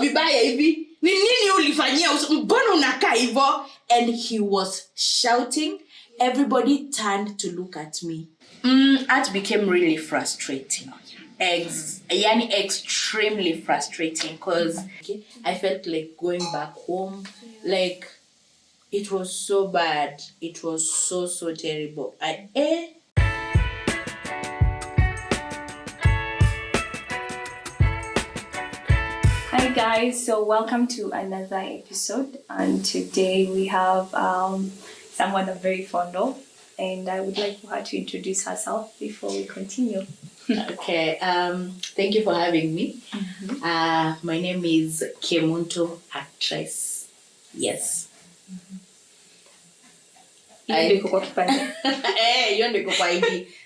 vibaya hivi? Ni nini ulifanyia? Mbona unakaa hivyo? And he was shouting. Everybody turned to look at me. It became really frustrating. Extremely frustrating because I felt like going back home. Like, it was so bad. It was so terrible. Hi guys, so welcome to another episode, and today we have someone I'm very fond of, and I would like for her to introduce herself before we continue. Okay, thank you for having me. Mm-hmm. My name is Kemunto, actress. Yes. Mm-hmm.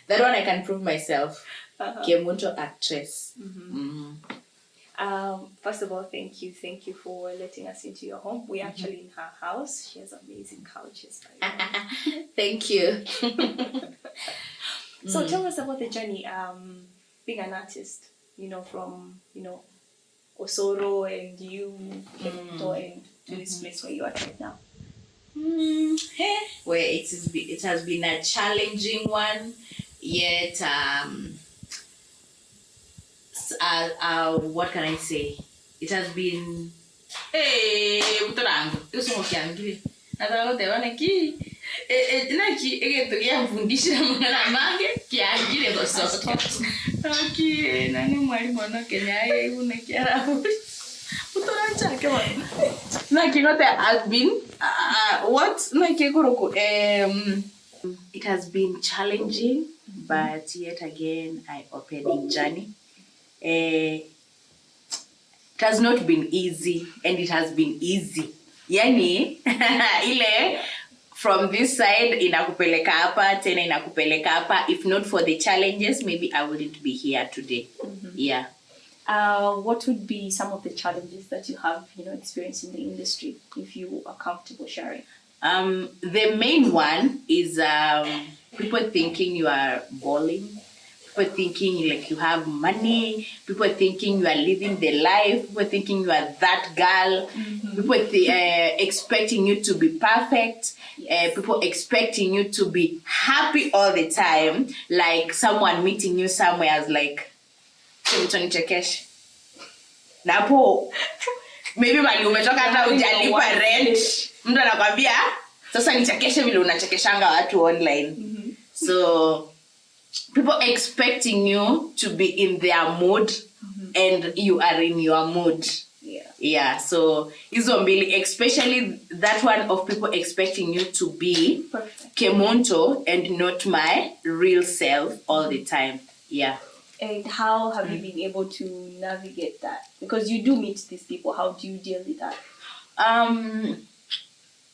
That one I can prove myself. Kemunto, actress. Mm-hmm. First of all, thank you for letting us into your home. We're actually in her house. She has amazing couches. Thank you. So tell us about the journey, being an artist, from, Osoro and you Kemunto and to this place where you are right now. Well, it has been a challenging one, yet what can I say? It has been it has been challenging, but yet again I opened journey. It has not been easy, and it has been easy. Yani, ile from this side inakupeleka hapa, tena inakupeleka hapa. If not for the challenges, maybe I wouldn't be here today. Mm-hmm. Yeah. What would be some of the challenges that you have, experienced in the industry, if you are comfortable sharing? The main one is people thinking you are balling. People thinking like you have money. People thinking you are living the life. People thinking you are that girl. Mm-hmm. People expecting you to be perfect. People expecting you to be happy all the time. Like someone meeting you somewhere as like, napo maybe mali umetoka hata hujalipa rent. Mtu anakuambia sasa nichekeshe vile unachekeshanga watu online. Mm-hmm. So people expecting you to be in their mood, mm-hmm. and you are in your mood. Yeah. So hizo mbili, especially that one of people expecting you to be perfect. Kemunto and not my real self all the time. Yeah. And how have you been able to navigate that? Because you do meet these people. How do you deal with that?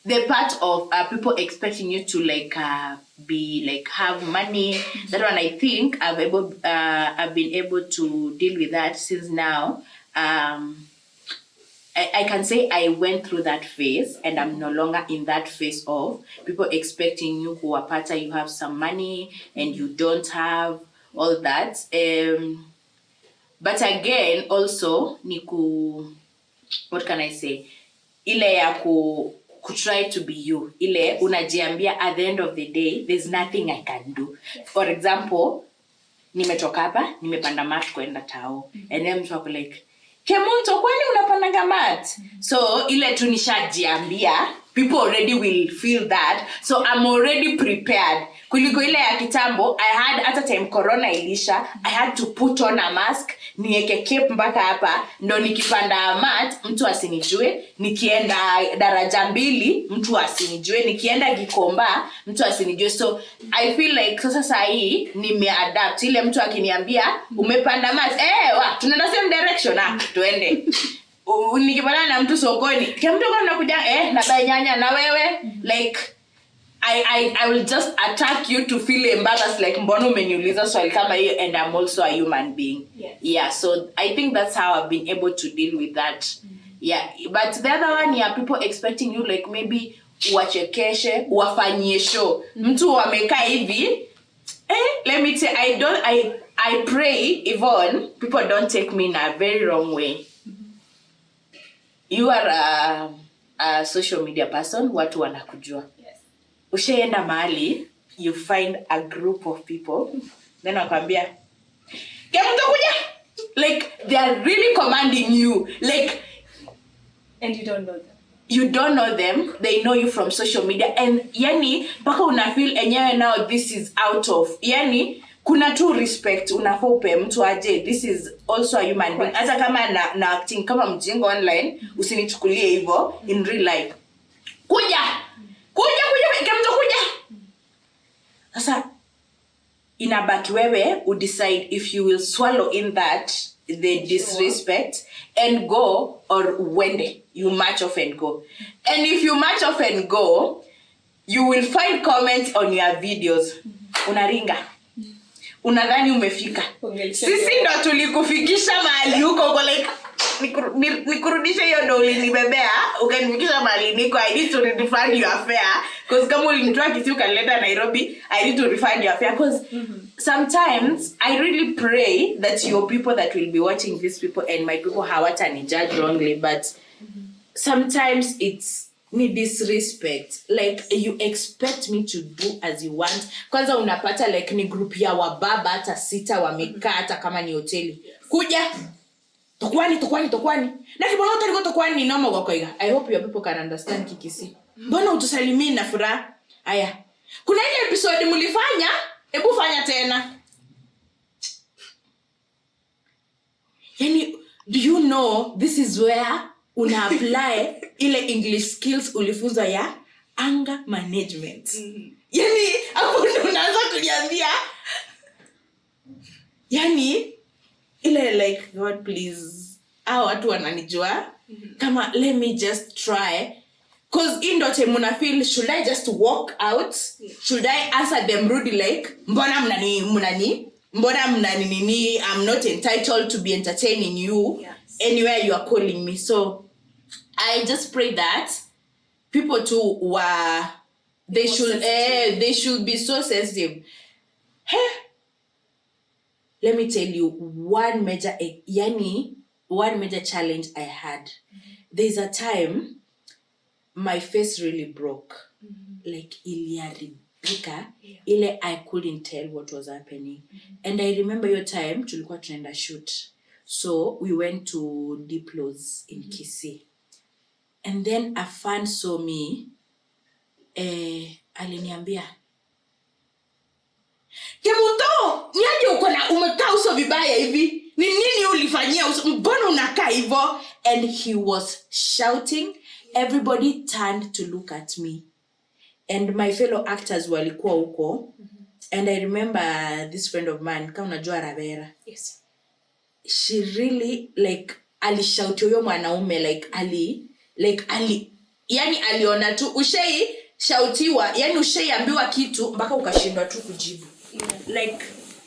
The part of people expecting you to be like have money. That one I think I've been able to deal with that since now. I can say I went through that phase, and I'm no longer in that phase of people expecting you who are part you have some money and you don't have all that. But again, also what can I say? Ile ya ku try to be you. Ile unajiambia at the end of the day, there's nothing I can do. For example, nimetoka hapa, nimepanda mat kwenda tao. And then mtu wako like, Kemunto, kwani unapanda mat? So ile tu nishajiambia, people already will feel that. So I'm already prepared. Kuliko ile ya kitambo, I had at a time corona ilisha, I had to put on a mask, nieke cape mpaka hapa, ndo nikipanda mat, mtu asinijue, nikienda daraja mbili, mtu asinijue, nikienda Gikomba, mtu asinijue. So I feel like sasa sahi nimeadapt. Ile mtu akiniambia umepanda mat, tunaenda same direction, tuende. Nikipanda na mtu sokoni, Kemunto kwa unakuja na nyanya na wewe, like I will just attack you to feel embarrassed, like mbona umeniuliza swali kama hiyo, and I'm also a human being. Yeah, so I think that's how I've been able to deal with that. Mm-hmm. Yeah, but the other one, people expecting you like maybe uwachekeshe, uwafanyie show. Mtu wamekaa hivi, let me say, I pray, Yvonne, people don't take me in a very wrong way. you are a social media person, watu wanakujua. Yes. Ushaenda mahali, you find a group of people, then wakwambia, kemunto kuja! Like, they are really commanding you. Like, and you don't know them. You don't know them, they know you from social media, and yani mpaka una feel enyewe now this is out of, yani kuna tu respect unafaa upe mtu aje, this is also a human being. Hata kama na acting kama mjinga online, usinichukulie hivyo in real life. Kuja kemunto kuja. Sasa inabaki wewe udecide if you will swallow in that the disrespect and go, or wende you march off and go. And if you march off and go, you will find comments on your videos. Unaringa, unadhani umefika. Sisi ndo tulikufikisha mahali huko, kwa like nikurudisha hiyo ndo ulinibebea ukanifikisha mahali niko. I need to refund your fare, because kama ulinitoa Kisii ukanileta Nairobi, I need to refund your fare, because sometimes I really pray that your people that will be watching these people and my people hawatani judge wrongly, but sometimes it's ni disrespect. Like, you expect me to do as you want. Kwanza unapata like ni group ya wababa hata 6 wamekaa hata kama ni hoteli. Kuja tokwani na kibona utaliko tokwani noma gwakoiga. I hope your people can understand Kikisi. Mbona utusalimii na furaha? Aya, kuna ile episode mlifanya, hebu fanya tena. Yani, do you know this is where una apply ile English skills ulifunza ya anger management. Yani hapo ndo unaanza kuniambia, yani ile like, God please, hao watu wananijua, kama let me just try, cause in that time una feel, should I just walk out? Should I answer them rudely like, mbona mnani nini, I'm not entitled to be entertaining you anywhere you are calling me. So I just pray that people too were, they should be so sensitive. Hey, let me tell you one major challenge I had. There's a time my face really broke. Like iliharibika, ile I couldn't tell what was happening. And I remember your time tulikuwa tunaenda shoot. So we went to Diplos in Kisii. And then a fan saw me, aliniambia, kemunto, niaje uko na umekaa uso vibaya hivi? Ni nini ulifanyia uso? Mbona unakaa hivyo? And he was shouting. Everybody turned to look at me. And my fellow actors walikuwa huko. And I remember this friend of mine, kama unajua Ravera. Yes. She really like alishout huyo mwanaume like yani aliona tu ushaishautiwa, yani ushaiambiwa kitu mpaka ukashindwa tu kujibu. Like,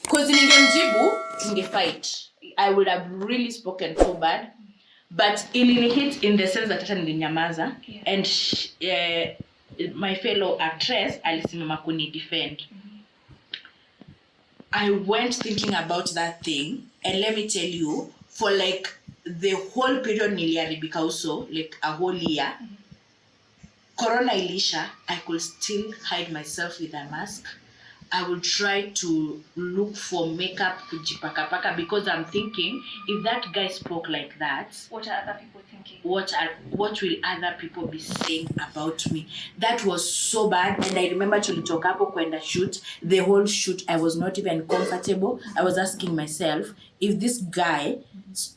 cause ningemjibu tungefight. I would have really spoken so bad, but ilini hit in the sense that hata nilinyamaza. And my fellow actress alisimama kuni defend. I went thinking about that thing, and let me tell you, for like the whole period niliharibika also, like a whole year, Corona ilisha, I could still hide myself with a mask. I would try to look for makeup kujipaka, because I'm thinking, if that guy spoke like that, what are other people thinking? What will other people be saying about me? That was so bad. And I remember tulitoka hapo kwenda shoot. The whole shoot, I was not even comfortable. I was asking myself, if this guy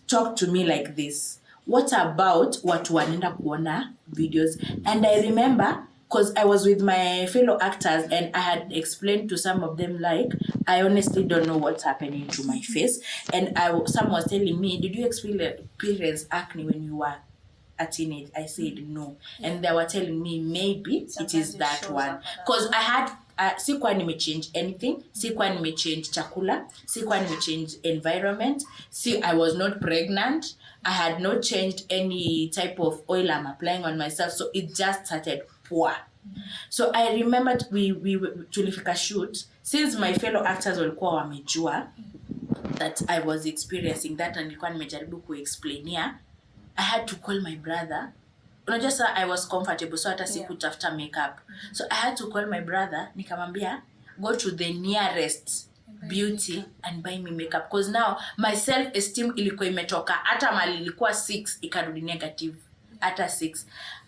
talked to me like this, what about watu wanaenda kuona videos? And I remember, because I was with my fellow actors and I had explained to some of them, like, I honestly don't know what's happening to my face. And someone was telling me, did you experience acne when you were a teenage? I said no. And they were telling me maybe sometimes it is that one. Because I had, sikuwa nimechange anything. Sikuwa nimechange chakula. Sikuwa nimechange environment. See, I was not pregnant. I had not changed any type of oil I'm applying on myself. So it just started poor. So I remembered we tulifika shoot, since my fellow actors walikuwa wamejua that I was experiencing that, and nilikuwa nimejaribu kuexplainia, I had to call my brother. Unajua sasa I was comfortable, so hata sikutafuta makeup. So I had to call my brother, nikamwambia go to the nearest beauty and buy me makeup, because now my self esteem ilikuwa imetoka, hata mali ilikuwa 6 ikarudi negative hata 6.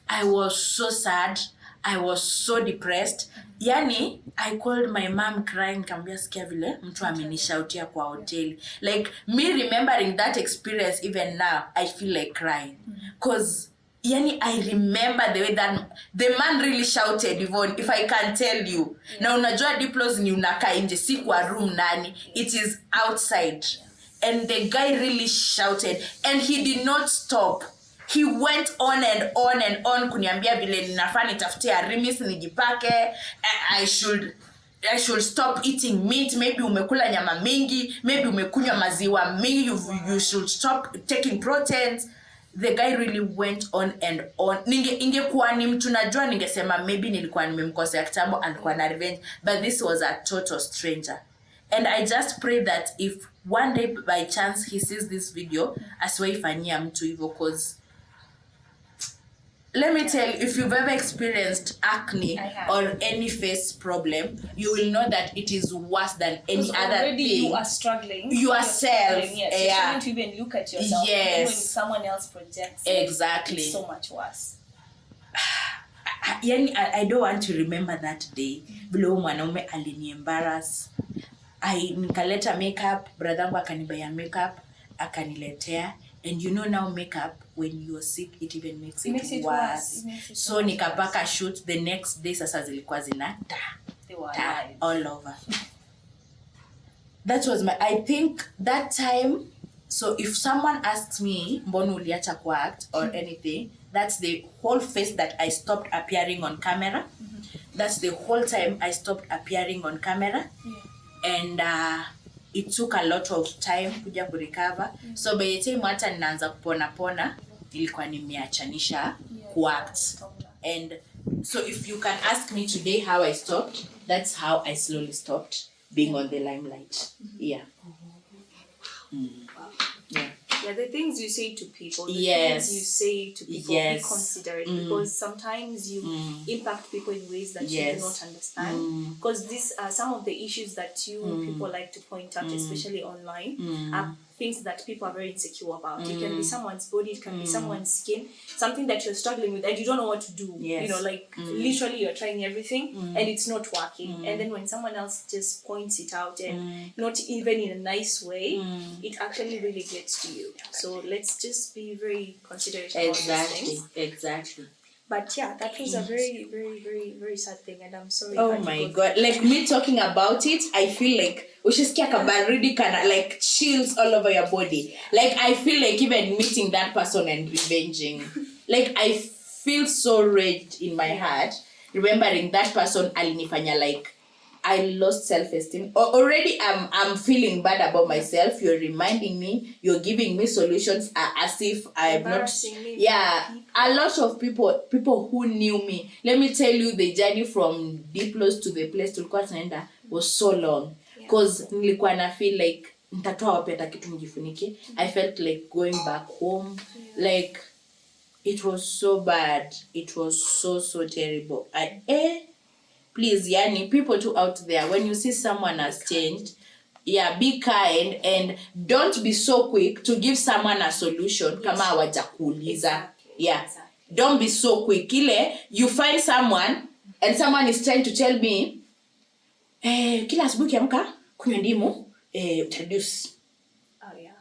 I was so sad, I was so depressed. Yani I called my mom crying, nikamwambia sikia vile mtu amenishautia kwa hoteli. Like me remembering that experience even now, I feel like crying, because yani I remember the way that the man really shouted, Yvonne, if I can tell you. Na unajua Diplos ni unakaa nje, si kwa room nani, it is outside. And the guy really shouted, and he did not stop. He went on and on and on kuniambia vile ninafaa nitafutie Rimis nijipake, I should stop eating meat, maybe umekula nyama mingi, maybe umekunywa maziwa mingi, you should stop taking proteins. The guy really went on and on. Ingekuwa ni mtu najua ningesema maybe nilikuwa nimemkosea kitambo, alikuwa na revenge, but this was a total stranger. And I just pray that if one day by chance he sees this video, asiwaifanyia mtu hivyo, because let me tell you, if you've ever experienced acne or any face problem, you will know that it is worse than any other thing. You are struggling. Yourself. Yes. You're trying to even look at yourself. Yes. When someone else projects exactly. It's so much worse. I don't want to remember that day. Vile mwanaume aliniembarrass. Nikaleta makeup, brother akanibaya makeup, akaniletea. And you know now makeup, when you're sick, it even makes it worse. So nikapaka shoot, the next day sasa zilikuwa zina all over. That was I think that time, so if someone asks me, mbona uliacha kuact or anything, that's the whole face that I stopped appearing on camera. That's the whole time I stopped appearing on camera. And it took a lot of time kuja kurecover. So by the time hata ninaanza kupona nilikuwa nimeachanisha kuact. And so if you can ask me today how I stopped, that's how I slowly stopped being on the limelight. Yeah. Yeah, the things you say to people, the yes. things you say to people, yes. be considerate, because sometimes you impact people in ways that yes. you do not understand. Because these are some of the issues that people like to point out, especially online, are things that people are very insecure about. It can be someone's body, it can be someone's skin, something that you're struggling with and you don't know what to do. Yes. You know, like literally you're trying everything and it's not working. And then when someone else just points it out and not even in a nice way, it actually really gets to you. So let's just be very considerate about these things. Exactly. But yeah, that was a very, very, very, very sad thing, and I'm sorry. Oh my God! Like me talking about it, I feel like ushisikia kabaridi kana like chills all over your body. Like I feel like even meeting that person and revenging. Like I feel so raged in my heart remembering that person alinifanya, like I lost self-esteem. Already I'm feeling bad about myself. You're reminding me, you're giving me solutions as if I'm not. Yeah, a lot of people who knew me. Let me tell you, the journey from Diplos to the place tulikuwa tunaenda was so long. Because nilikuwa na feel like nitatoa wapi hata kitu nijifunike. I felt like going back home. Like it was so bad. It was so terrible. Please, yani, people too out there, when you see someone has changed, be kind and don't be so quick to give someone a solution kama hawajakuuliza. Exactly. Don't be so quick. Ile you find someone and someone is trying to tell me, kila asubuhi kiamka kunywa ndimu, reduce. Oh yeah.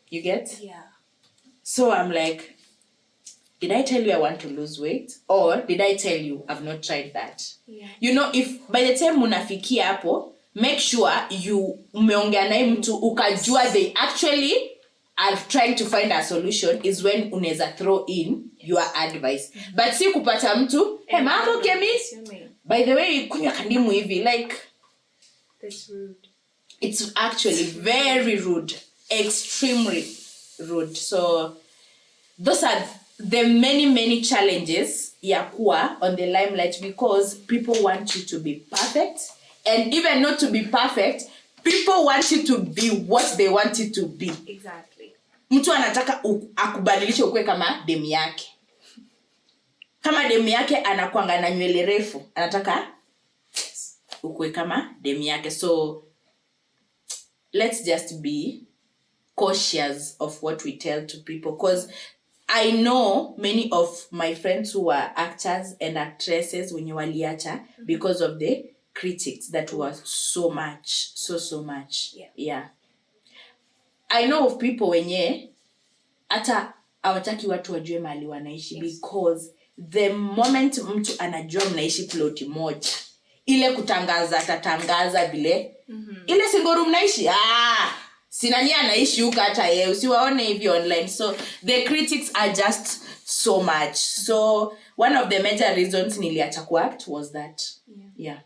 You get? Yeah. So I'm like, did I tell you I want to lose weight? Or did I tell you I've not tried that? Yeah. You know, if by the time munafikia hapo, make sure you umeongea na mtu ukajua they actually are trying to find a solution, is when unaweza throw in your advice. But si kupata mtu, hey mambo Kemi, by the way kunywa kandimu hivi, like that's rude. It's actually very rude, extremely rude. So those are the many challenges ya kuwa on the limelight, because people want you to be perfect, and even not to be perfect, people want you to be what they want you to be. Exactly. mtu anataka akubadilishe ukue kama demu yake. Kama demu yake anakuanga na nywele refu, anataka ukue kama demu yake. So let's just be cautious of what we tell to people, because I know many of my friends who are actors and actresses wenye waliacha because of the critics that was so much, so much. Yeah. I know of people wenye hata hawataki watu wajue mahali wanaishi, because the moment mtu anajua mnaishi ploti moja, ile kutangaza atatangaza vile ile singoru mnaishi, sina nia anaishi huko hata yeye usiwaone hivi online. So the critics are just so much. So one of the major reasons niliacha kuact was that. Yeah.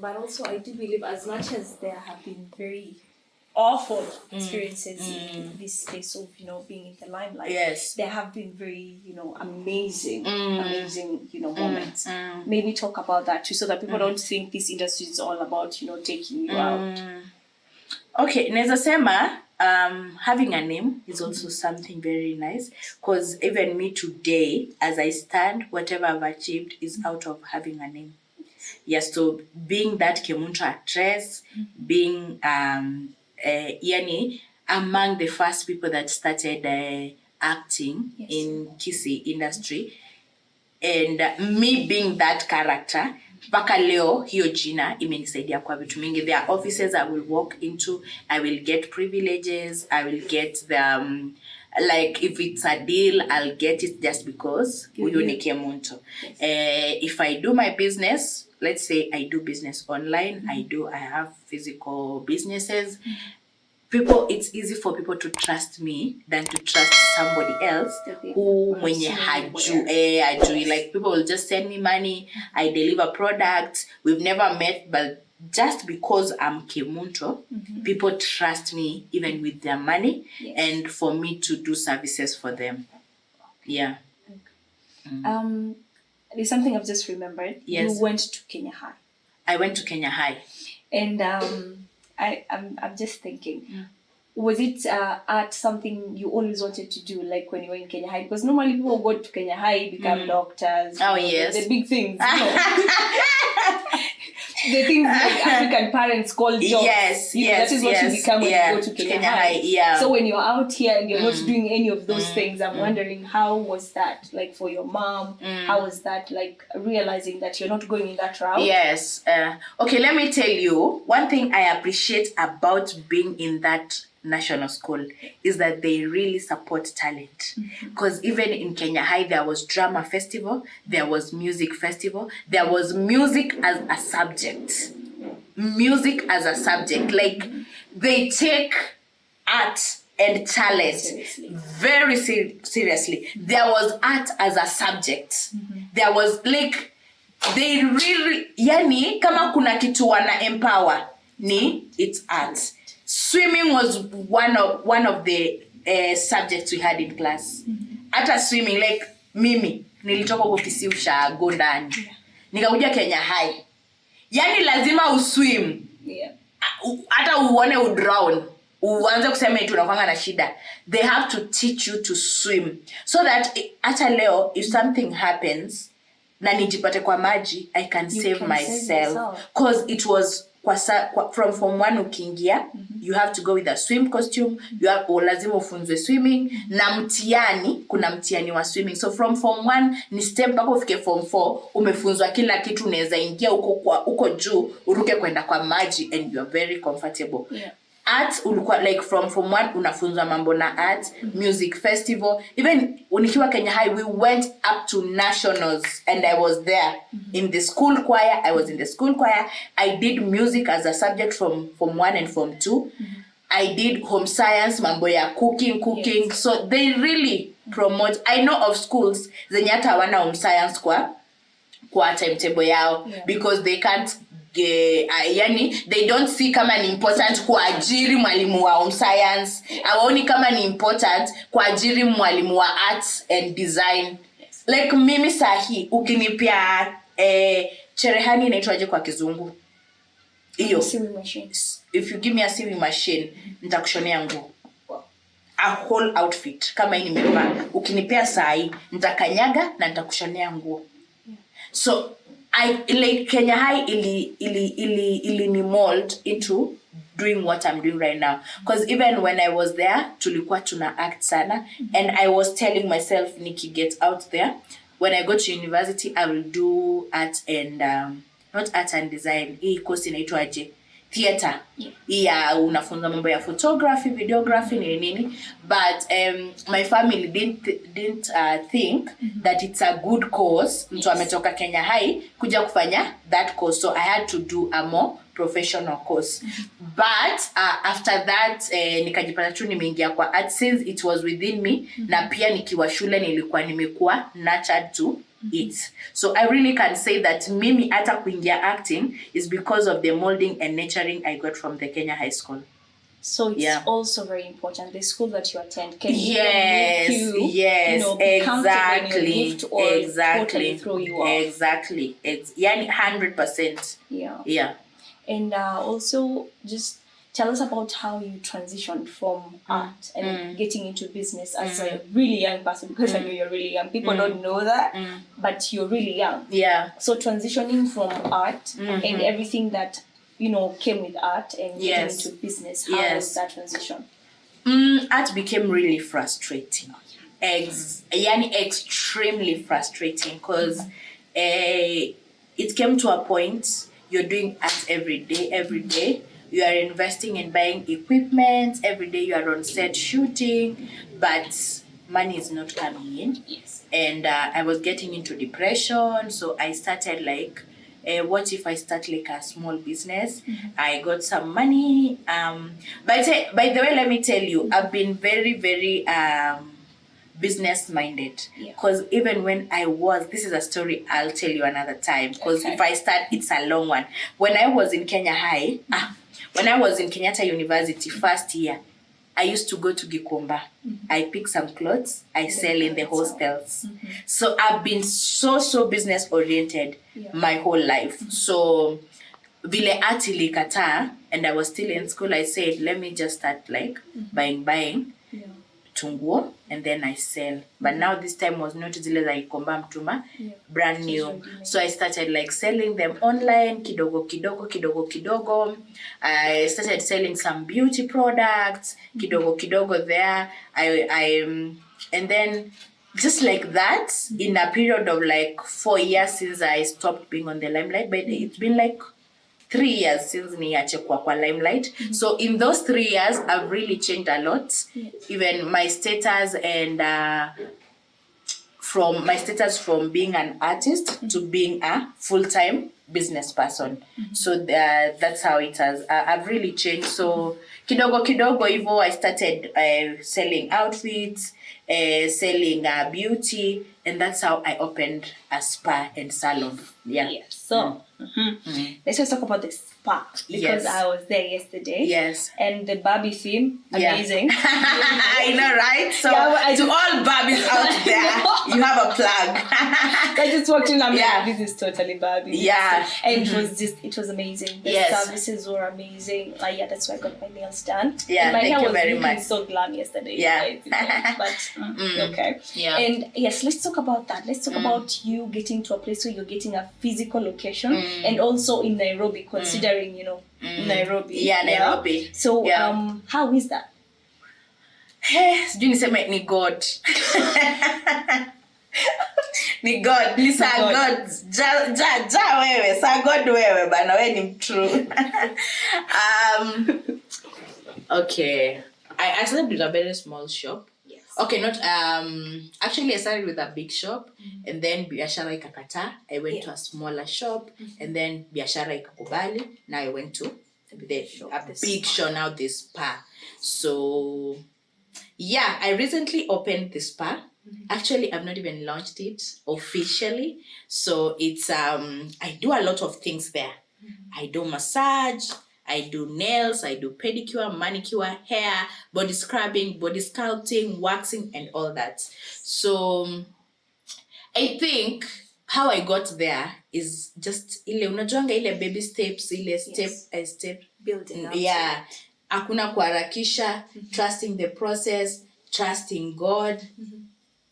But also I do believe, as much as there have been very awful experiences in this space of, being in the limelight, yes, there have been very, amazing, moments. Maybe talk about that too, so that people don't think this industry is all about, taking you out. Okay, naweza sema having a name is also something very nice, because even me today, as I stand, whatever I've achieved is out of having a name. Yes, so being that kemunto actress, being yani among the first people that started acting in Kisii industry, and me being that character, mpaka leo hiyo jina imenisaidia kwa vitu mingi. There are offices I will walk into, I will get privileges, I will get the like if it's a deal, I'll get it just because huyo ni kemunto. If I do my business, let's say I do business online, I have physical businesses. It's easy for people to trust me than to trust somebody else who mwenye hajui. Like people will just send me money, I deliver products, we've never met, but just because I'm kemunto, people trust me even with their money, and for me to do services for them. Yeah. There's something I've just remembered. Yes. You went to Kenya High. I went to Kenya High. And I'm just thinking, was it art something you always wanted to do, like when you were in Kenya High? Because normally people go to Kenya High, become doctors. Oh, yes. The big things. The things like African parents call jobs. Yes, that is what you become when you go to Kenya High. Yeah. So when you're out here and you're not doing any of those things, I'm wondering, how was that like for your mom? How was that like realizing that you're not going in that route? Yes. Okay, let me tell you, one thing I appreciate about being in that national school is that they really support talent, because even in Kenya High there was drama festival, there was music festival, there was music as a subject. Like they take art and talent very seriously. There was art as a subject. There was like they really, yani kama kuna kitu wana empower ni it's art. Swimming was one of the subjects we had in class. Hata swimming, like mimi nilitoka huko Kisii ushago ndani, nikakuja Kenya High, yani lazima uswim, hata uone udrown uanze kusema eti unakwanga na shida. They have to teach you to swim so that hata leo if something happens na nijipate kwa maji, I can save myself, because it was from Form 1 ukiingia, you have to go with a swim costume, lazima ufunzwe swimming, na mtihani, kuna mtihani wa swimming. So from Form 1 ni step mpaka ufike Form 4 umefunzwa kila kitu, unaweza ingia uko juu uruke kwenda kwa maji and you are very comfortable. Art ulikuwa like from Form 1 unafunzwa mambo na art, music festival. Even unikiwa Kenya High, we went up to nationals and I was there in the school choir. I was in the school choir. I did music as a subject from Form 1 and Form 2. I did home science, mambo ya cooking. Yes. So they really promote. I know of schools zenye hata hawana home science kwa timetable yao, because they can't yani they don't see kama ni important kuajiri mwalimu wa home science, hawaoni kama ni important kuajiri mwalimu wa arts and design. Like mimi sahi ukinipia cherehani inaitwaje kwa kizungu? Hiyo if you give me a sewing machine, nitakushonea nguo. A whole outfit kama hii nimevaa. Ukinipea sai, nitakanyaga na nitakushonea nguo. So I like Kenya High ili ni mold into doing what I'm doing right now. Because even when I was there, tulikuwa tuna act sana. And I was telling myself, Nikki, get out there. When I go to university, I will do art and not art and design. Hii course inaitwa aje? Theater. Yeah, unafunza mambo ya photography, videography, nini. But my family didn't think that it's a good course. Mtu ametoka Kenya High kuja kufanya that course. So I had to do a more professional course. But after that, nikajipata tu nimeingia kwa art since it was within me. Na pia nikiwa shule nilikuwa nimekuwa nurtured to it. So I really can say that mimi hata kuingia acting is because of the molding and nurturing I got from the Kenya High School. So it's also very important, the school that you attend can yes, make you, yes, exactly, totally throw you off. Exactly. Yani 100%. Yeah. And also just tell us about how you transitioned from art and getting into business as a really young person, because I know you're really young. People don't know that, but you're really young. Yeah. So transitioning from art and everything that, came with art and getting into business, how was that transition? Art became really frustrating. Extremely frustrating, because it came to a point you're doing art every day. You are investing in buying equipment. Every day you are on set shooting, but money is not coming in. Yes. And I was getting into depression. So I started like, what if I start like a small business? I got some money. By the way, let me tell you, I've been very, very business minded. Because even when I was, this is a story I'll tell you another time. Because if I start, it's a long one. When I was in Kenya High, when I was in Kenyatta University first year, I used to go to Gikomba. I pick some clothes. I sell in the hostels. So I've been so business oriented my whole life. So vile art ilikata, and I was still in school, I said, let me just start like buying tunguo, and then I sell. But now this time was not zile za Gikomba mtuma, brand new. So I started like selling them online, kidogo. I started selling some beauty products, kidogo there. And then just like that, in a period of like 4 years since I stopped being on the limelight, but it's been like 3 years since niache kwa limelight. So in those 3 years, I've really changed a lot. Even my status and from being an artist to being a full-time business person. So that's how it has. I've really changed. So kidogo hivyo, I started selling outfits, selling beauty, and that's how I opened a spa and salon. Yeah. Yes. So let's just talk about the spa, because I was there yesterday. Yes. And the Barbie theme, amazing. I know, right? So to all Barbies out there, you have a plug. I just walked in and this is totally Barbie. Yeah. And it was amazing. The services were amazing. That's why I got my nails done. Yeah, and my hair you was very much. So glam yesterday. Yeah. But okay. Yeah. And yes, let's talk about that. Let's talk about you getting to a place where you're getting a physical location, and also in Nairobi, considering Nairobi. Yeah, Nairobi. So how is that? Sijui niseme ni God. Ni God. Lisa God. Ja wewe. Sa God wewe. Bana wewe ni true. Okay. I started with a very small shop. Yes. Okay, not actually I started with a big shop, and then biashara ikakata. I went to a smaller shop, and then biashara ikakubali. Now I went to a big shop, now this spa. So yeah, I recently opened the spa. Actually, I've not even launched it officially. So it's I do a lot of things there. I do massage, I do nails, I do pedicure, manicure, hair, body scrubbing, body sculpting, waxing, and all that. So I think how I got there is just ile unajuanga ile baby steps, ile step by step. building up to yeah, it. hakuna kuharakisha, trusting the process, trusting God,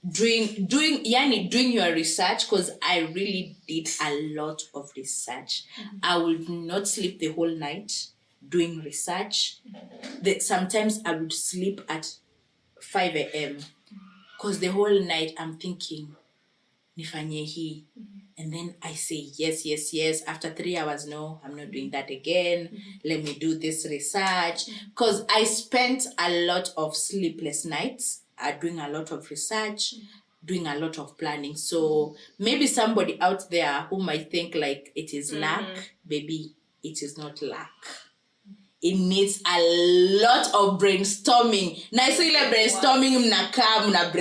doing your research, because I really did a lot of research. I would not sleep the whole night doing research. Sometimes I would sleep at 5 a.m. because the whole night I'm thinking, nifanye hii. And then I say yes, yes, yes. After 3 hours, no, I'm not doing that again. Let me do this research. Because I spent a lot of sleepless nights doing a lot of research, doing a lot of planning. So maybe somebody out there who might think like it is luck, baby, it is not luck. It needs a lot of brainstorming. Na ile brainstorming mnakaa mna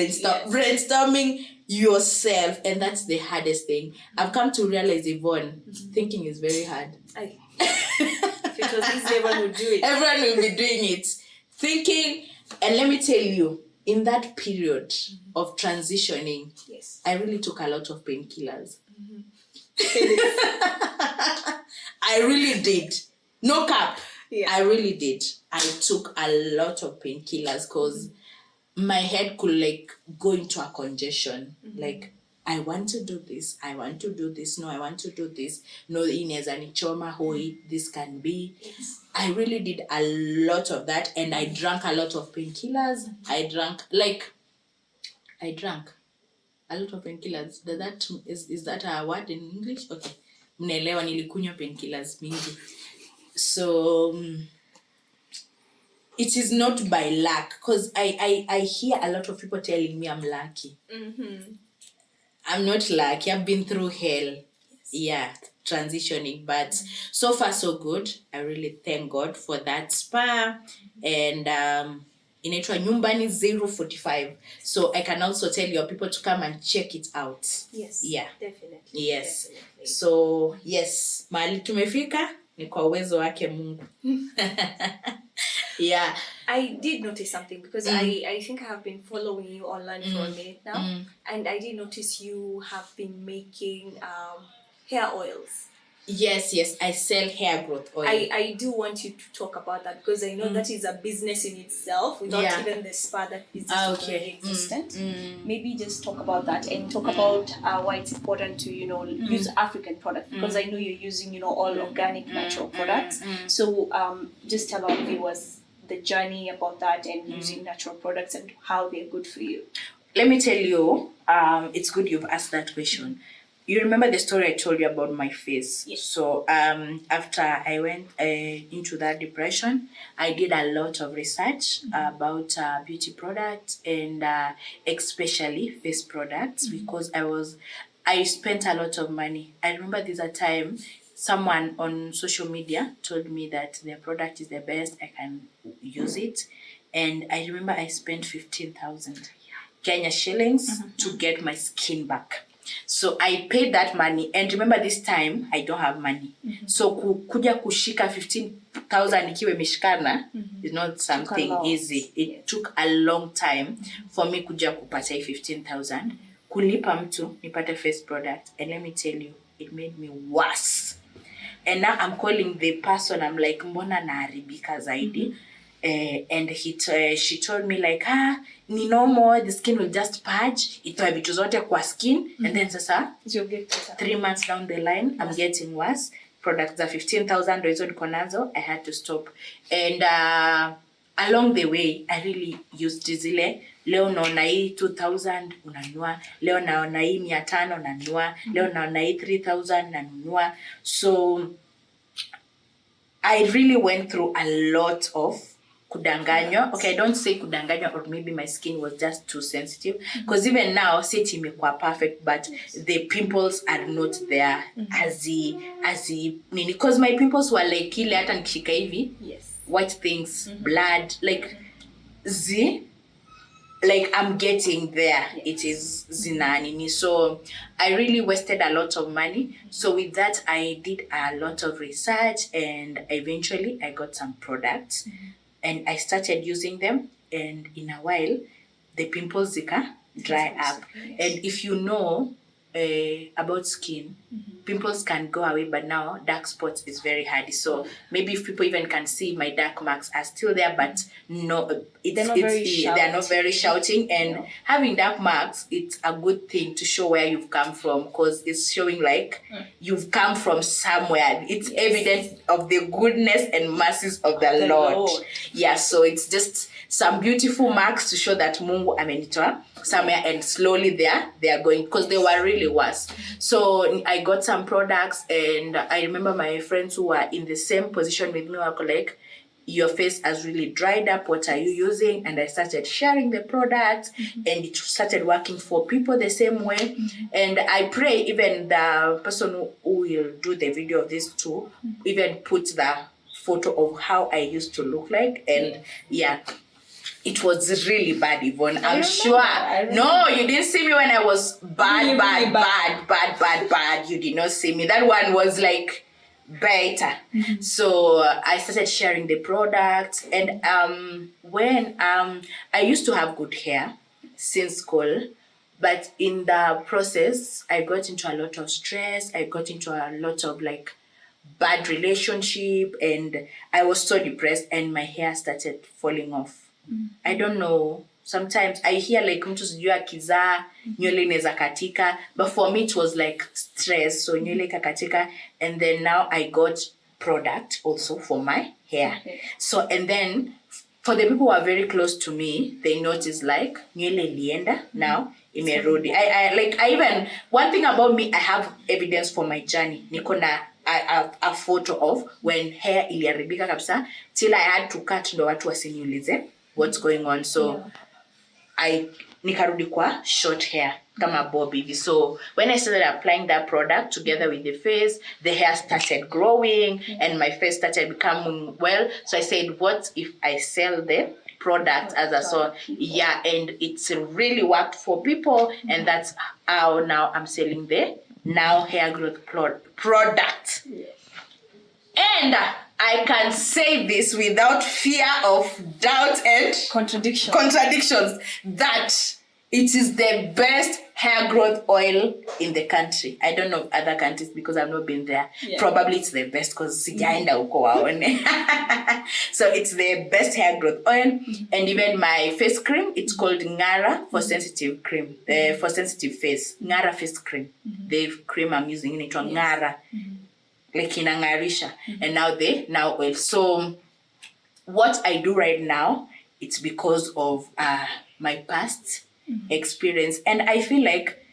brainstorming yourself, and that's the hardest thing. I've come to realize, Yvonne, thinking is very hard. If it was easy, everyone would do it. Everyone will be doing it. Thinking, and let me tell you, in that period of transitioning, Yes. I really took a lot of painkillers. I really did. No cap. Yeah. I really did. I took a lot of painkillers because my head could like go into a congestion. Like, I want to do this. I want to do this. No, I want to do this. No, ineza nichoma hoi. This can be. Yes. I really did a lot of that, and I drank a lot of painkillers. I drank a lot of painkillers. Is that a word in English? Okay. Mnaelewa nilikunywa painkillers mingi. So it is not by luck, because I hear a lot of people telling me I'm lucky. I'm not lucky. I've been through hell. Yeah, transitioning, but so far so good. I really thank God for that spa. And inaitwa Nyumbani 045. So I can also tell your people to come and check it out. Yes. Yeah. Definitely. Yes. Definitely. So yes, mahali tumefika ni kwa uwezo wake Mungu. Yeah. I did notice something, because I think I have been following you online for a minute now, and I did notice you have been making hair oils. Yes, I sell hair growth oil. I do want you to talk about that, because I know that is a business in itself, without even the spa that business is already existent. Maybe just talk about that, and talk about why it's important to use African products, because I know you're using all organic natural products. So just tell our viewers the journey about that, and using natural products, and how they're good for you. Let me tell you, it's good you've asked that question. You remember the story I told you about my face? Yes. So after I went into that depression, I did a lot of research about beauty products, and especially face products, because I spent a lot of money. I remember there's a time someone on social media told me that their product is the best, I can use it. And I remember I spent 15,000 Kenya shillings to get my skin back. So I paid that money, and remember this time I don't have money. So kuja kushika 15,000 ikiwa imeshikana is not something easy. It took a long time for me kuja kupata 15,000, kulipa mtu nipate face product, and let me tell you, it made me worse. And now I'm calling the person, I'm like, mbona naharibika zaidi? And she told me like, ni normal, the skin will just purge, itoe vitu zote kwa skin, and then sasa 3 months down the line, I'm getting worse. Products are 15,000 hizo niko nazo, I had to stop. And along the way, I really used zile, leo naona hii 2,000 unanunua, leo naona hii 500 unanunua, leo naona hii 3,000 nanunua. So I really went through a lot of kudanganywa. Okay, I don't say kudanganywa, or maybe my skin was just too sensitive, because even now seti imekuwa perfect, but the pimples are not there as nini, because my pimples were like ile hata nikishika hivi, white things, blood, like I'm getting there. It is zina nini. So I really wasted a lot of money. So with that, I did a lot of research, and eventually I got some products, and I started using them, and in a while the pimples zika dry up. And if you know, about skin. Pimples can go away, but now dark spots is very hard. So maybe if people even can see my dark marks are still there, but no, they're not very shouting. And having dark marks, it's a good thing to show where you've come from, because it's showing like you've come from somewhere. It's evidence of the goodness and mercies of the Lord. Yeah, so it's just some beautiful marks to show that Mungu amenitoa somewhere, and slowly they are going, because they were really worse. So I got some products, and I remember my friends who were in the same position with me were like, your face has really dried up, what are you using? And I started sharing the products, and it started working for people the same way. And I pray even the person who will do the video of this too, even put the photo of how I used to look like. And it was really bad, Yvonne. I'm sure. No, you didn't see me when I was bad. You did not see me. That one was like better. So I started sharing the products. And when I used to have good hair since school, but in the process, I got into a lot of stress. I got into a lot of like bad relationship, and I was so depressed, and my hair started falling off. I don't know. Sometimes I hear like mtu sijui akizaa nywele inaweza katika, but for me it was like stress, so nywele kakatika. And then now I got product also for my hair. So, and then for the people who are very close to me, they notice like nywele ilienda, now imerudi. I even, one thing about me, I have evidence for my journey. Niko na a photo of when hair iliharibika kabisa till I had to cut ndo watu wasiniulize what's going on. So nikarudi kwa short hair kama bob hivi. So when I started applying that product together with the face, the hair started growing and my face started becoming well. So I said, what if I sell the product as a so and it's really worked for people, and that's how now I'm selling the now hair growth product. And I can say this without fear of doubt and contradictions that it is the best hair growth oil in the country. I don't know other countries because I've not been there. Probably it's the best because sijaenda huko waone. So it's the best hair growth oil. And even my face cream, it's called Ngara for sensitive cream, for sensitive face. Ngara face cream. The cream I'm using in it on Ngara. Like in Angarisha. And now oil. So what I do right now, it's because of my past experience, and I feel like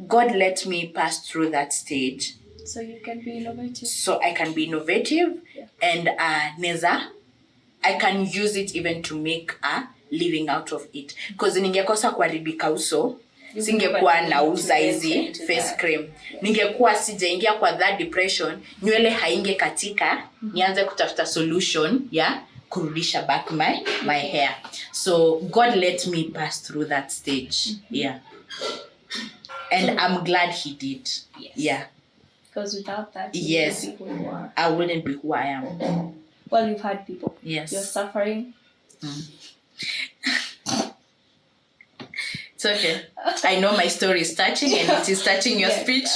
God let me pass through that stage so you can be innovative, so I can be innovative. And neza I can use it even to make a living out of it, because ningekosa kuharibika uso singekuwa nauza hizi face cream, ningekuwa sijaingia kwa that depression, nywele hainge katika nianze kutafuta solution kurudisha back my hair. So God let me pass through that stage. And I'm glad he did. Because without that, I wouldn't be who I am. Well, you've had people. You're suffering. It's okay. I know my story is touching, and it is touching your speech.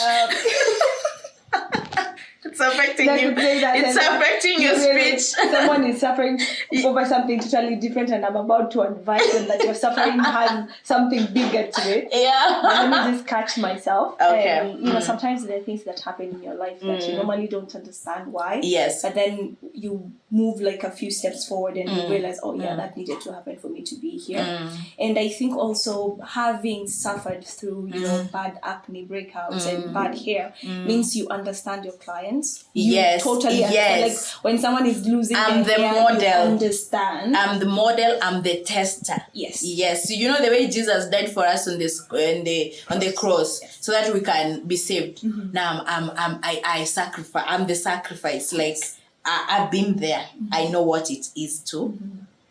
It's affecting you. It's affecting your speech. Someone is suffering over something totally different, and I'm about to advise them that your suffering has something bigger to it. Let me just catch myself. Okay. Sometimes there are things that happen in your life that you normally don't understand why. Yes. But then you move like a few steps forward and you realize, that needed to happen for me to be here. And I think also having suffered through, bad acne breakouts and bad hair means you understand your clients. You totally understand. Like when someone is losing I'm their the hair, model. you understand. I'm the model. I'm the tester. Yes. You know the way Jesus died for us on the cross, so that we can be saved. Now I sacrifice. I'm the sacrifice. Like I've been there. I know what it is to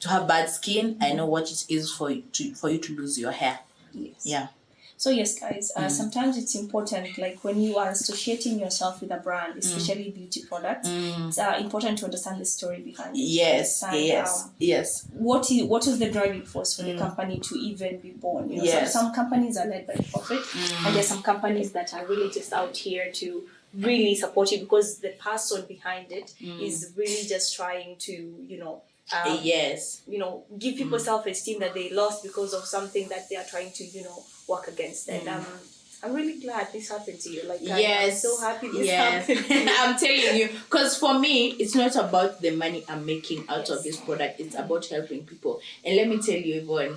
have bad skin. I know what it is for you to lose your hair. So yes, guys, sometimes it's important, like when you are associating yourself with a brand, especially beauty products, it's important to understand the story behind it. Yes, yes. What is the driving force for the company to even be born? You know, some companies are led by profit, and there's some companies that are really just out here to really support you because the person behind it is really just trying to, you know, give people self-esteem that they lost because of something that they are trying to, you know, work against. And I'm really glad this happened to you. Like, I'm so happy this happened to you. I'm telling you, because for me, it's not about the money I'm making out of this product. It's about helping people. And let me tell you, Yvonne,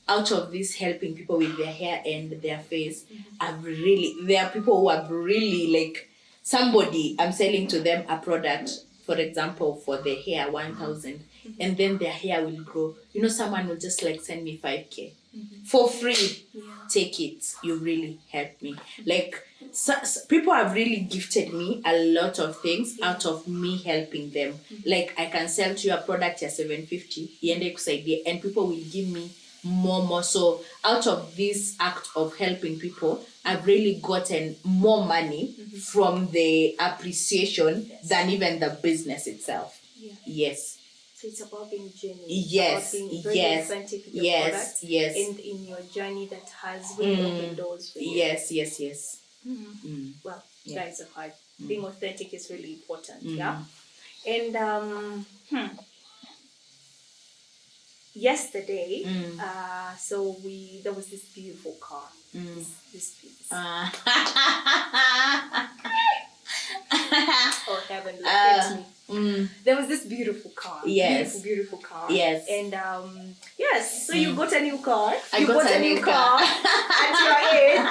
out of this helping people with their hair and their face, there are people who have really, like, somebody, I'm selling to them a product, for example, for their hair, 1,000, and then their hair will grow. You know, someone will just like send me 5K for free. Take it. You really helped me. Like, people have really gifted me a lot of things out of me helping them. Like, I can sell to you a product at 750, and people will give me more. So out of this act of helping people, I've really gotten more money from the appreciation than even the business itself. Yes. So it's about being genuine. Yes. About being very authentic with your product. And in your journey that has really opened doors for you. Yes. Well, guys are hard. Being authentic is really important. Yeah. And yesterday, there was this beautiful car. This piece. Oh heaven, look at me. There was this beautiful car. Yes. Beautiful car. Yes. And so you got a new car. I got a new car. At your age,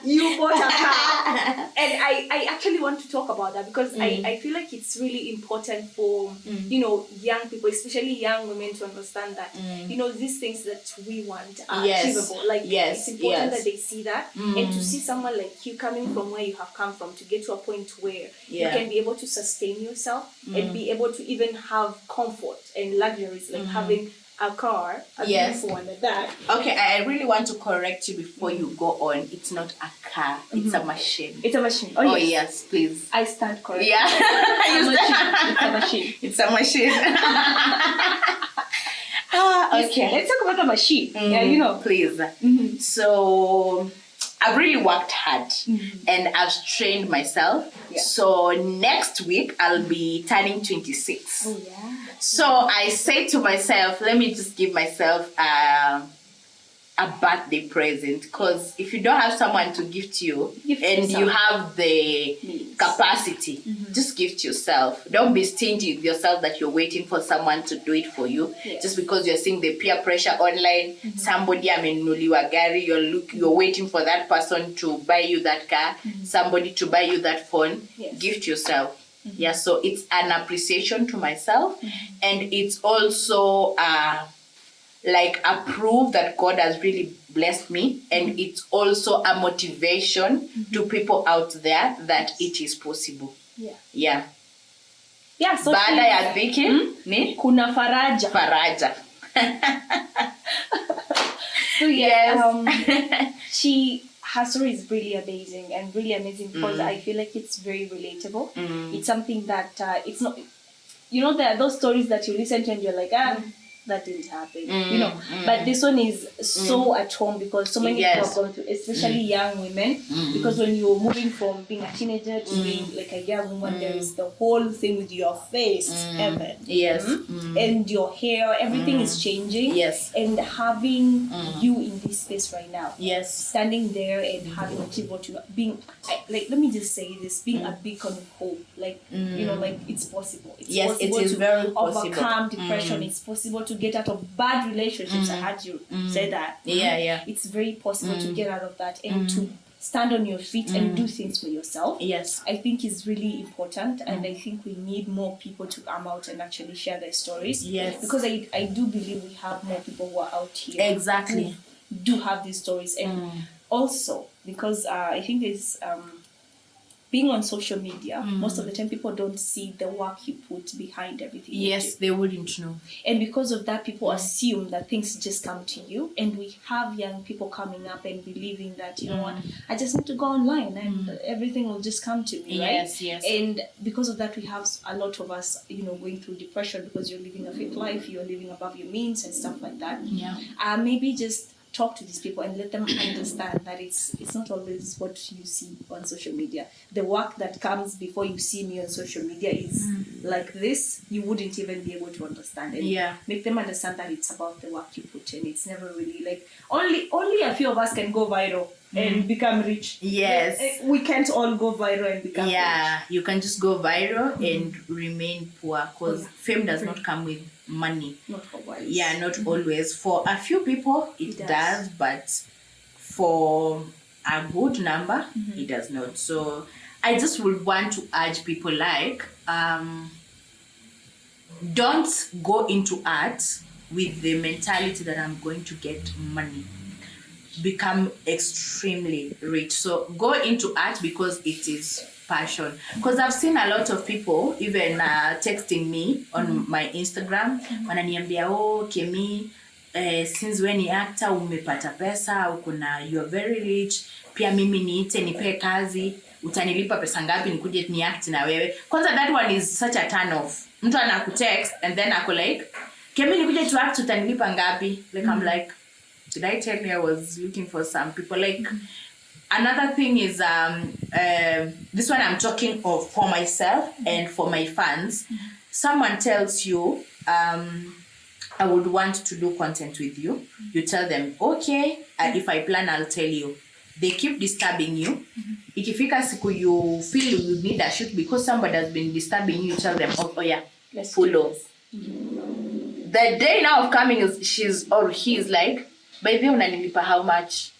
you bought a car. And I actually want to talk about that because I feel like it's really important for, you know, young people, especially young women, to understand that, you know, these things that we want are achievable. Like, it's important that they see that. And to see someone like you coming from where you have come from to get to a point where you can be able to sustain yourself and be able to even have comfort and luxuries, like having a car, a beautiful one like that. Okay, I really want to correct you before you go on. It's not a car, it's a machine. It's a machine. Oh yes, please. I stand corrected. Yeah. It's a machine. It's a machine. Okay. Let's talk about the machine. Yeah, you know. Please. So I've really worked hard and I've trained myself. So next week I'll be turning 26. Oh yeah. So I say to myself, let me just give myself a birthday present, because if you don't have someone to gift you and you have the capacity, just gift yourself. Don't be stingy with yourself that you're waiting for someone to do it for you. Just because you're seeing the peer pressure online, somebody amenunuliwa gari, you're waiting for that person to buy you that car, somebody to buy you that phone. Gift yourself. Yeah, so it's an appreciation to myself, and it's also like a proof that God has really blessed me, and it's also a motivation to people out there that it is possible. Yeah. So baada ya dhiki ni kuna faraja. So her story is really amazing because I feel like it's very relatable. It's something that it's not, you know, there are those stories that you listen to and you're like, that didn't happen, you know. But this one is so at home because so many people have gone through, especially young women, because when you're moving from being a teenager to being like a young woman, there is the whole thing with your face, heaven, and your hair, everything is changing, and having you in this space right now, standing there and having achieved what you being, like, let me just say this, being a beacon of hope, like, you know, like, it's possible. It's possible it is to very possible. overcome depression. It's possible to get out of bad relationships. I heard you say that. It's very possible to get out of that and to stand on your feet and do things for yourself. I think is really important, and I think we need more people to come out and actually share their stories. Because I do believe we have more people who are out here who do have these stories, and also because I think there's being on social media, most of the time people don't see the work you put behind everything. Yes, they wouldn't know. And because of that, people assume that things just come to you. And we have young people coming up and believing that, you know what, I just need to go online and everything will just come to me, right? Yes. And because of that, we have a lot of us, you know, going through depression because you're living a fake life, you're living above your means and stuff like that. Yeah. Maybe just talk to these people and let them understand that it's not always what you see on social media. The work that comes before you see me on social media is like this, you wouldn't even be able to understand it. Yeah. Make them understand that it's about the work you put in. It's never really like only a few of us can go viral and become rich. Yes. We can't all go viral and become rich. You can just go viral and remain poor because fame does not come with money. Not always. Yeah, not always. For a few people, it does, but for a good number, it does not. So I just would want to urge people like, don't go into art with the mentality that I'm going to get money. Become extremely rich. So go into art because it is passion. Because I've seen a lot of people even texting me on my Instagram wananiambia Kemi, since when ni actor umepata pesa, you're very rich, pia mimi nipe kazi, utanilipa pesa ngapi nikuje ni act na wewe. Kwanza that one is such a turn off. Mtu anakutext and then ako like, Kemi nikuje to act utanilipa ngapi? Like I'm like, did I tell you I was looking for some people? Like, another thing is, this one I'm talking of for myself and for my fans. Someone tells you, I would want to do content with you. You tell them, okay, if I plan, I'll tell you. They keep disturbing you. Ikifika siku you feel you need a shoot because somebody has been disturbing you, you tell them, oh yeah, let's follow. The day now of coming is she's or he's like, by the way unanilipa how much?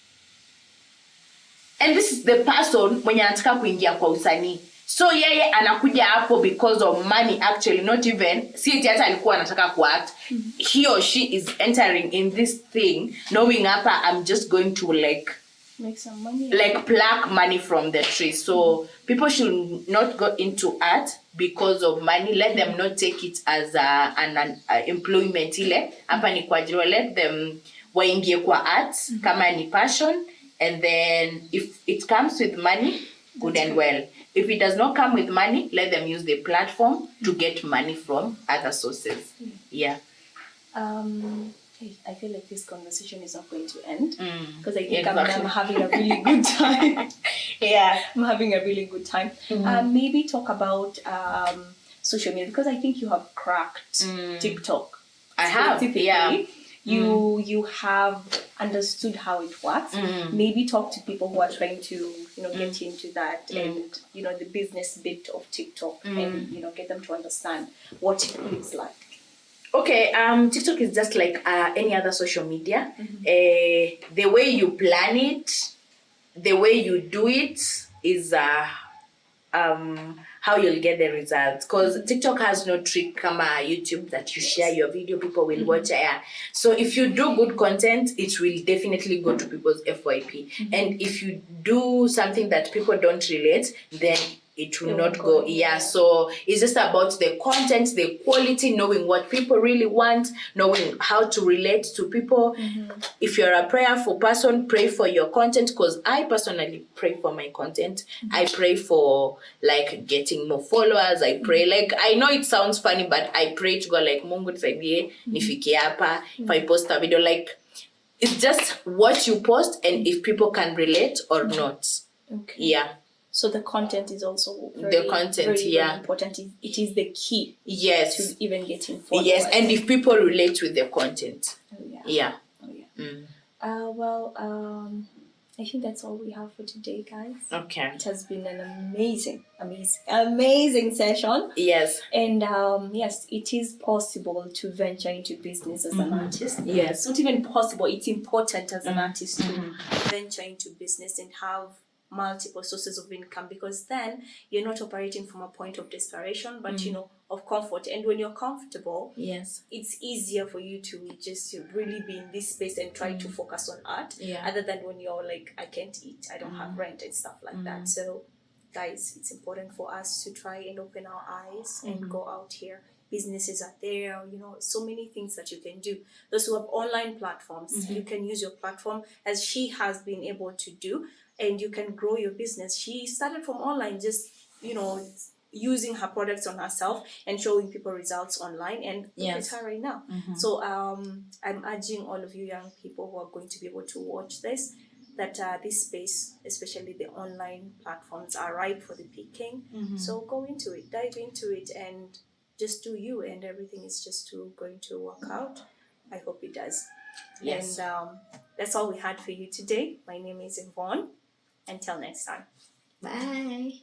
And this is the person mwenye anataka kuingia kwa usanii. So yeye anakuja hapo because of money actually, not even si eti hata alikuwa anataka kuact. He or she is entering in this thing knowing hapa I'm just going to like make some money, like pluck money from the tree. So people should not go into art because of money. Let them not take it as an employment ile. Hapa ni kwa ajili, let them waingie kwa art kama ni passion, and then if it comes with money, good and well. If it does not come with money, let them use the platform to get money from other sources. Yeah. I feel like this conversation is not going to end because I think I'm having a really good time. I'm having a really good time. Maybe talk about social media because I think you have cracked TikTok. I have, yeah. You have understood how it works. Maybe talk to people who are trying to get into that and the business bit of TikTok and get them to understand what it looks like. Okay, TikTok is just like any other social media. The way you plan it, the way you do it is how you'll get the results. Because TikTok has no trick kama YouTube that you share your video, people will watch it. So if you do good content, it will definitely go to people's FYP. And if you do something that people don't relate, then it will not go. So it's just about the content, the quality, knowing what people really want, knowing how to relate to people. If you're a prayerful person, pray for your content, because I personally pray for my content. I pray for like getting more followers. I pray, like, I know it sounds funny, but I pray to God like, Mungu nisaidie nifikie hapa. If I post a video, like, it's just what you post and if people can relate or not. So the content is also very important. It is the key to even getting followers. And if people relate with the content. I think that's all we have for today, guys. Okay. It has been an amazing session. Yes. And yes, it is possible to venture into business as an artist. Yes. It's not even possible. It's important as an artist to venture into business and have multiple sources of income, because then you're not operating from a point of desperation, but of comfort. And when you're comfortable, it's easier for you to just really be in this space and try to focus on art, other than when you're like, I can't eat, I don't have rent and stuff like that. So guys, it's important for us to try and open our eyes and go out here. Businesses are there, so many things that you can do. Those who have online platforms, you can use your platform as she has been able to do, and you can grow your business. She started from online, just, using her products on herself and showing people results online, and look at her right now. So I'm urging all of you young people who are going to be able to watch this, that this space, especially the online platforms, are ripe for the picking. So go into it, dive into it, and just do you, and everything is just going to work out. I hope it does. Yes. And that's all we had for you today. My name is Yvonne. Until next time. Bye.